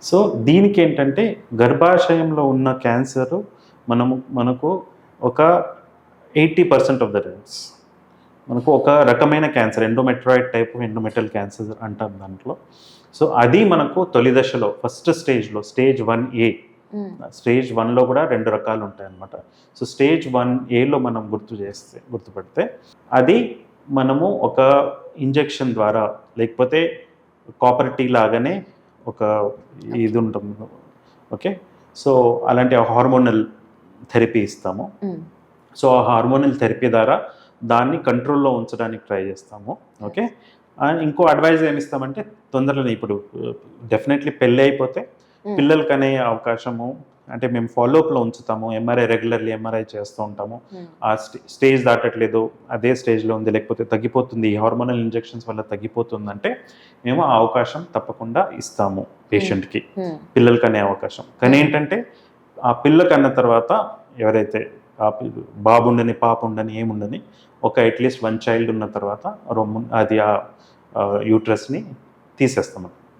So దీనికి ఏంటంటే గర్భాశయంలో ఉన్న క్యాన్సర్ మనకు ఒక 80% ఆఫ్ ద టైమ్స్ మనకు ఒక రకమైన cancer endometrioid type of endometrial cancer అంటాం దాంట్లో. సో అది మనకు తొలి దశలో ఫస్ట్ స్టేజ్లో స్టేజ్ 1A. స్టేజ్ 1లో కూడా 2 రకాలు ఉంటాయన్నమాట. సో స్టేజ్ 1Aలో మనం గుర్తుపడితే అది మనము ఒక ఇంజెక్షన్ ద్వారా లేకపోతే కాపర్ టీ లాగానే ఒక ఇది ఉంటుంది. ఓకే, సో అలాంటి హార్మోనల్ థెరపీ ఇస్తాము. సో ఆ హార్మోనల్ థెరపీ ద్వారా దాన్ని కంట్రోల్లో ఉంచడానికి ట్రై చేస్తాము. ఓకే, అండ్ ఇంకో అడ్వైజ్ ఏమి ఇస్తామంటే తొందరలోనే ఇప్పుడు డెఫినెట్లీ పెళ్ళి అయిపోతే పిల్లలకి అనే అవకాశము అంటే మేము ఫాలోఅప్లో ఉంచుతాము. రెగ్యులర్లీ ఎంఆర్ఐ చేస్తూ ఉంటాము. ఆ స్టేజ్ దాటట్లేదు, అదే స్టేజ్లో ఉంది, లేకపోతే తగ్గిపోతుంది, ఈ హార్మోనల్ ఇంజెక్షన్స్ వల్ల తగ్గిపోతుందంటే మేము ఆ అవకాశం తప్పకుండా ఇస్తాము పేషెంట్కి, పిల్లలకి అనే అవకాశం. కానీ ఏంటంటే ఆ పిల్లకి అన్న తర్వాత ఎవరైతే బాబు ఉండని పాప ఉండని ఏముండని ఒక అట్లీస్ట్ 1 చైల్డ్ ఉన్న తర్వాత అది ఆ యూట్రస్ని తీసేస్తాం.